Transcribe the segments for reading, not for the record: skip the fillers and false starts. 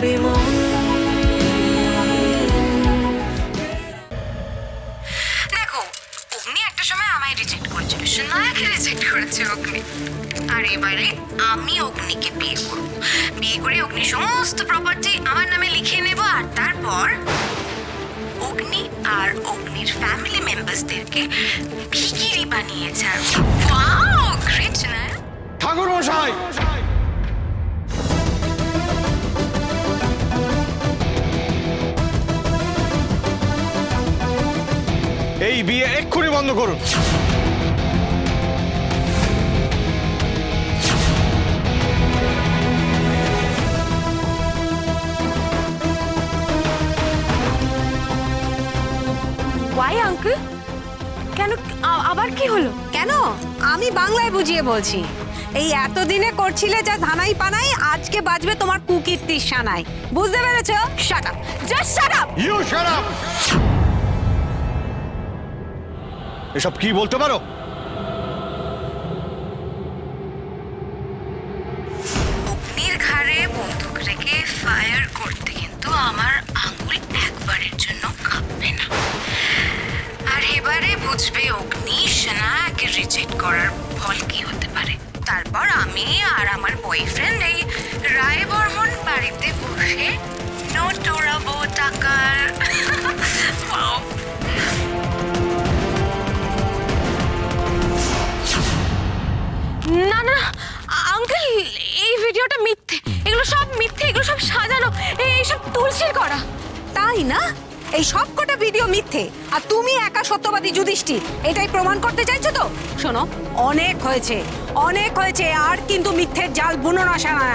আমারই মন। দেখো, অগ্নি একটা সময় আমায় রিজেক্ট করেছিল, সোনাকে রিজেক্ট করেছে অগ্নি। আর এবারে আমি অগ্নিকে বিয়ে করব। বিয়ে করে অগ্নির সমস্ত প্রপার্টি আমার নামে লিখিয়ে নেব, আর তারপর অগ্নি আর অগ্নির ফ্যামিলি মেম্বার্সদেরকে ভিখিরি বানিয়ে ছাড়ব। ওয়াও, গ্রেট না? ঠাকুর মশাই, এই বিয়ে এক্ষুনি বন্ধ করুন। ওয়াই আঙ্কেল, কেন আবার কি হলো? কেন? আমি বাংলায় বুঝিয়ে বলছি। এই এতদিনে করছিলে যা ধানাই পানাই, আজকে বাজবে তোমার কুকীর্তির সানাই। বুঝতে পেরেছো? Shut up, just shut up. You shut up. এসব কি বলতে পারো? অগ্নির ঘাড়ে বন্দুক রেখে ফায়ার করতে কিন্তু আমার আঙুল একবারের জন্য কাঁপবে না। আর এবারে বুঝবে অগ্নি সোনাকে রিজেক্ট করার ফল কি হতে পারে। তারপর আমি আর আমার বয়ফ্রেন্ড এই রায় বর্মন বাড়িতে বসে নোট ওড়াবো টাকার। Wow! না না আঙ্কেল, এই ভিডিওটা মিথ্যে, এগুলো সব মিথ্যে, এগুলো সব সাজানো, এইসব তুলসীর করা। তাই না? এই সব কটা ভিডিও মিথ্যে, আর তুমি একা সত্যবাদী যুধিষ্ঠির, এটাই প্রমাণ করতে চাইছো তো? শোনো, অনেক হয়েছে, অনেক হয়েছে, আর কিন্তু মিথ্যের জাল বুনো না সানা।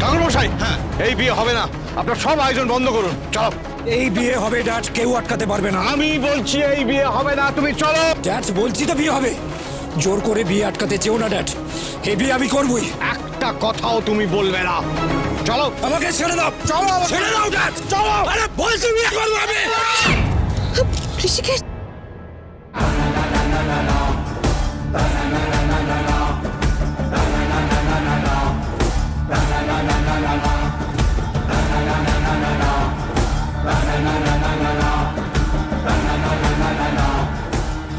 ঠাকুর মশাই, হ্যাঁ, এই বিয়ে হবে না। আপনার সব আয়োজন বন্ধ করুন। চলো। এই বিয়ে হবে ড্যাড, কেউ আটকাতে পারবে না। আমি বলছি এই বিয়ে হবে না, তুমি চলো। ড্যাড বলছি তো বিয়ে হবে, জোর করে বিয়ে আটকাতে চেও না ড্যাড, এই বিয়ে আমি করবই। একটা কথাও তুমি বলবে না। চলো। আমাকে ছেড়ে দাও, চলো, ছেড়ে দাও ড্যাড, চলো। আরে বলছি বিয়ে করবো আমি। ঋষিকেশ,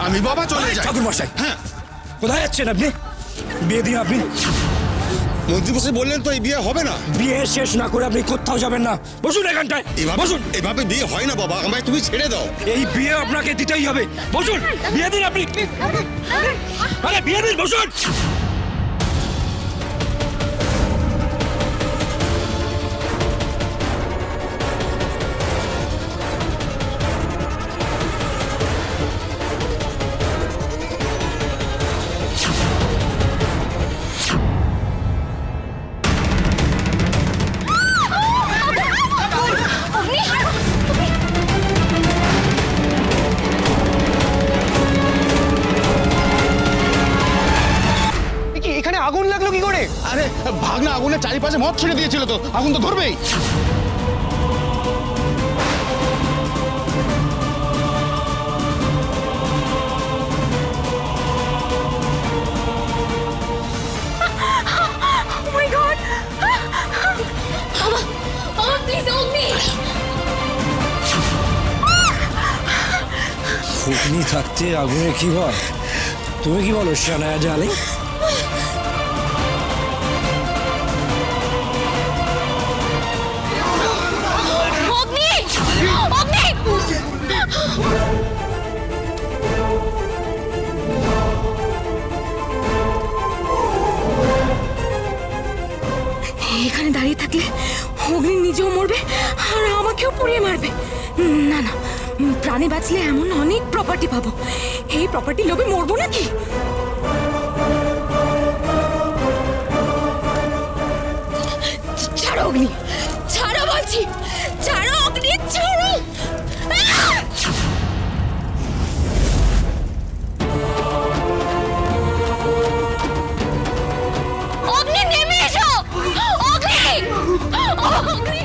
আমি বাবা চলে যাই। ঠাকুর মশাই, হ্যাঁ, কোথায় যাচ্ছেন আপনি? বিয়ে দিয়ে আপনি মন্ত্রী মশাই বললেন তো এই বিয়ে হবে না। বিয়ে শেষ না করে আপনি কোথাও যাবেন না। বসুন এখানটায়, বসুন। এভাবে বিয়ে হয় না বাবা, আমায় তুমি ছেড়ে দাও। এই বিয়ে আপনাকে দিতেই হবে। বসুন, বিয়ে দিন আপনি। আরে বিয়ে দিন, বসুন। এখানে আগুন লাগলো কি করে? আরে ভাগনা আগুনের চারিপাশে মদ ছেড়ে দিয়েছিল, তো আগুন তো ধরবেই। Oh my God! বাবা প্লিজ অগ্নি। ফুকনি থাকতে আগুনে কি হয়? তুমি কি বলো শানায়া জালি? অগ্নি! অগ্নি! এখানে দাঁড়িয়ে থাকলে অগ্নি নিজেও মরবে আর আমাকেও পুড়িয়ে মারবে। না না, প্রাণে বাঁচলে এমন অনেক প্রপার্টি পাবো, এই প্রপার্টি লোভে মরবো নাকি? ছাড়ো অগ্নি, ছাড়ো বলছি, ছাড়ো অগ্নি, ছাড়ো। অগ্নি নেমে এসো, অগ্নি, অগ্নি।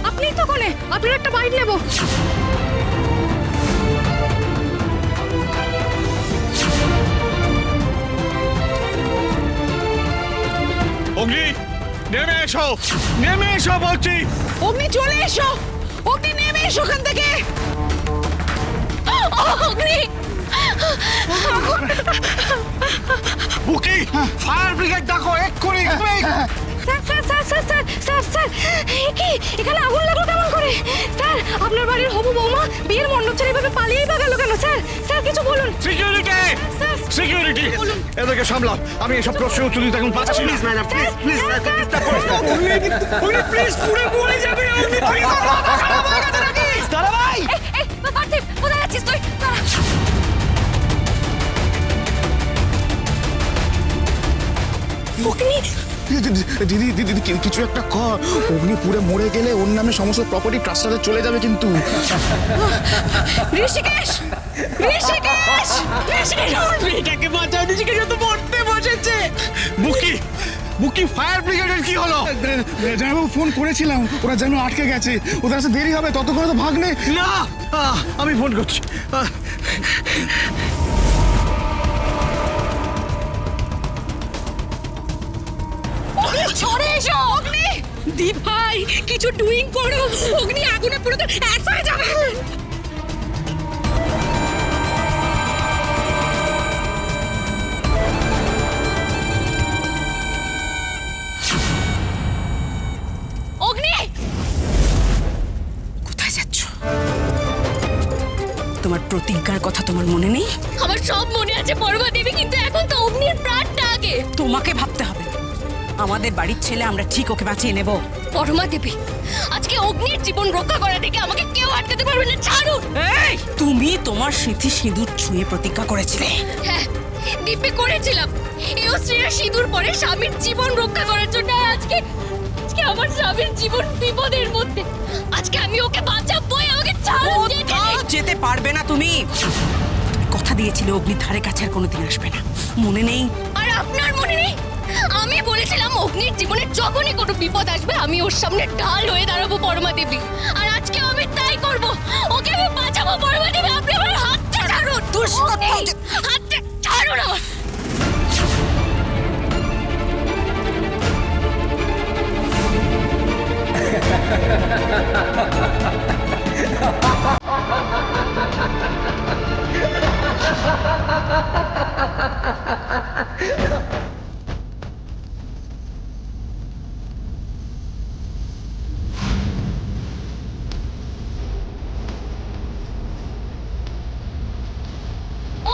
আপনি তো কোনে, আপনার একটা বাইট নেবো। নেমে এসো বলছি। অগ্নি চলে এসো, অগ্নি নেমে এসো ওখান থেকে। অগ্নি বুকি, ফায়ার ব্রিগেড ডাকো এক্ষুনি। Sir sir sir sir sir sir কি এখানে আগুন লাগলো কেমন করে? স্যার আপনার বাড়ির হবু বৌমা বিয়ের মণ্ডপ ছেড়ে এভাবে পালিয়েই বা গেল কেন? স্যার স্যার কিছু বলুন। সিকিউরিটি, স্যার সিকিউরিটি, এদেরকে সামলাও। আমি এসব প্রশ্নের উত্তর দিতে এখন পাচ্ছি না। ম্যাডাম প্লিজ প্লিজ প্লিজ পুরো মরে যাবে। দাঁড়া ভাই, এই পার্থিব কোথায় যাচ্ছিস তুই? দাঁড়া। অগ্নি দিদি দিদি দিদি কিছু একটা কর। অগ্নি পুড়ে মরে গেলে ওর নামে সমস্ত প্রপার্টি ট্রাস্টারে চলে যাবে কিন্তু। ঋষিকেশ ঋষিকেশ ঋষিকেশ এটাকে বাঁচাও, ঋষিকেশ তো মরতে বসেছে। বুকি, বুকি ফায়ার ব্রিগেডের কি হলো? জানাবো ফোন করেছিলাম, ওরা যেন আটকে গেছে, ওদের কাছে দেরি হবে, ততক্ষণে তো ভাগ্নে। না, আমি ফোন করছি। সরে এসো অগ্নি। দীপ ভাই কিছু ডুইং করো, অগ্নি আগুনে পুরো তো অ্যাস হয়ে যাবে। অগ্নি কোথায় যাচ্ছ? তোমার প্রতিজ্ঞার কথা তোমার মনে নেই? আমার সব মনে আছে পরমা দেবী, কিন্তু এখন তো অগ্নির প্রাণটা আগে। তোমাকে ভাবতে হবে। আমাদের বাড়ির ছেলে, আমরা ঠিক ওকে বাঁচিয়ে নেব। পরমা দেবী, আজকে অগ্নির জীবন রক্ষা করা থেকে আমাকে কেউ আটকাতে পারবে না। ছাড়ুন। এই তুমি তোমার স্মৃতি সিঁদুর ছুঁয়ে প্রতিজ্ঞা করেছিলে। হ্যাঁ দিব্যি করেছিলাম, এও স্ত্রীরা সিঁদুর পরে স্বামীর জীবন রক্ষা করার জন্য। আজকে আজকে আমার স্বামীর জীবন বিপদের মধ্যে। আজকে আমি ওকে বাঁচাবোই। আমাকে ছাড়ুন। কোথাও যেতে পারবে না তুমি। তুমি কথা দিয়েছিলে অগ্নির ধারে কাছে আর কোনোদিন আসবে না, মনে নেই? আর আপনার মনে নেই? আমি বলেছিলাম অগ্নির জীবনে যখনই কোনো বিপদ আসবে আমি ওর সামনে ঢাল হয়ে দাঁড়াবো পরমা দেবী। আর আজকে আমি তাই করব। ওকে আমি বাঁচাবো পরমা দেবী। আপনি আমার হাতটা ছাড়ুন। হাতটা ছাড়ুন আমার।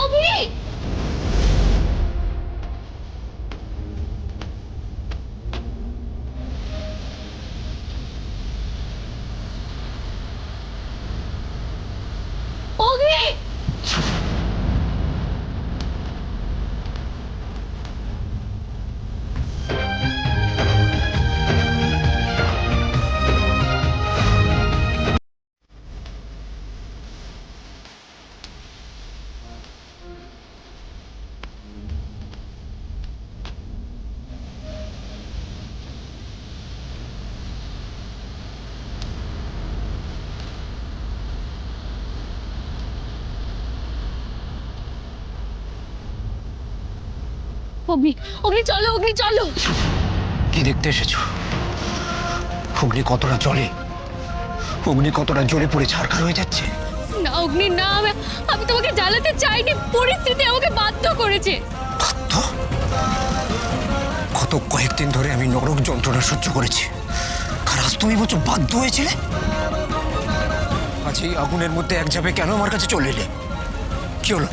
অগ্নি অগ্নি অগ্নি অগ্নি চলো, অগ্নি চলো। কি দেখতে এসেছো? অগ্নি কতটা জলে, অগ্নি কতটা জ্বলে পড়ে ছারখার হয়ে যাচ্ছে। না অগ্নি না, আমি তোমাকে জ্বালাতে চাইনি, পরিস্থিতি আমাকে বাধ্য করেছে। বাধ্য? গত কয়েকদিন ধরে আমি নরক যন্ত্রণা সহ্য করেছি, আর আজ তুমি বলছো বাধ্য হয়েছিলে? আজ এই আগুনের মধ্যে এক যাবে কেন আমার কাছে চলে এলে? কি হলো?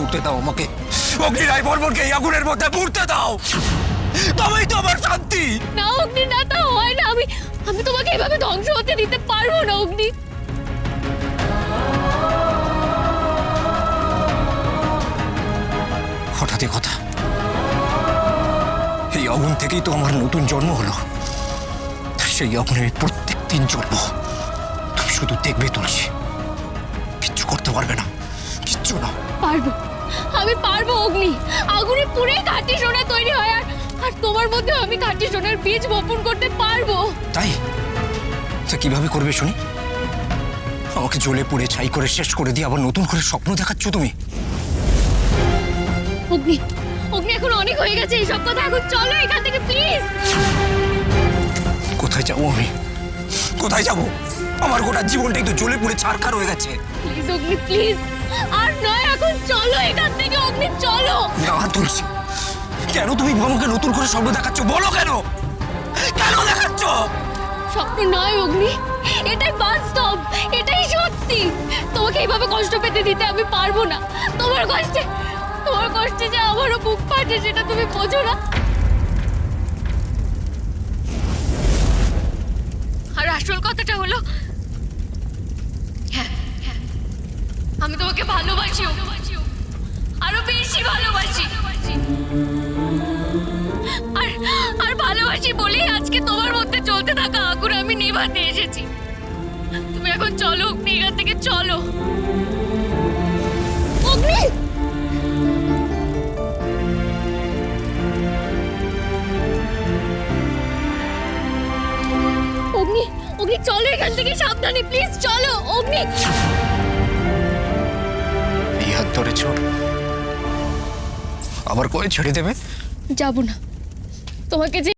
উঠতে দাও আমাকে, অগ্নি রায় বর্মনকে এই আগুনের মধ্যে পুড়তে দাও, তবেই তো আমার শান্তি। না অগ্নি না, তা হয় না। আমি তোমাকে এভাবে ধ্বংস হতে দিতে পারবো না অগ্নি। হঠাৎ কথা, এই আগুন থেকেই তো আমার নতুন জন্ম হলো। সেই আগুনের প্রত্যেক দিন জন্ম। তুমি শুধু দেখবে তুলসী, কিচ্ছু করতে পারবে না, কিচ্ছু না। পারবো, আমি পারবো অগ্নি। আগুনে পুড়ে খাঁটি সোনা তৈরি হয়, আর তোমার মধ্যে আমি খাঁটি সোনার বীজ বপন করতে পারবো। তাই তা কিভাবে করবে শুনি? আমাকে জ্বলে পুড়ে ছাই করে শেষ করে দিয়ে আবার নতুন করে স্বপ্ন দেখাচ্ছ তুমি? অগ্নি অগ্নি এখন অনেক হয়ে গেছে এইসব কথা। এখন চলো এখান থেকে প্লিজ। কোথায় যাবো আমি? কোথায় যাবো? আমার গোটা জীবনটা একটু জ্বলে পুড়ে ছারখার হয়ে গেছে। প্লিজ অগ্নি প্লিজ, আর নয় এখন চলো এখান থেকে অগ্নি, চলো। না তুলসী, কেন তুমি আমাকে নতুন করে স্বপ্ন দেখাচ্ছ? বলো কেন, কেন দেখাচ্ছ? স্বপ্ন নয় অগ্নি, এটাই বাস্তব, এটাই সত্যি। তোমাকে এইভাবে কষ্ট পেতে দিতে আমি পারবো না। তোমার কষ্টে যে আমারও বুক ফাটে, সেটা তুমি বোঝো না। আর আসল কথাটা হলো, হ্যাঁ, আমি তোমাকে ভালোবাসি, আরো বেশি ভালোবাসি। আর ভালোবাসি বলেই আজকে তোমার মধ্যে চলতে থাকা আগুন আমি নিভাতে এসেছি। তুমি এখন চলো অগ্নি, এখান থেকে চলো। অগ্নি, অগ্নি, অগ্নি চলো এখান থেকে, সাবধানে প্লিজ চলো অগ্নি। এই হাত ধরেছ, আবার কয়ে ছেড়ে দেবে? যাব না, তোমাকে যে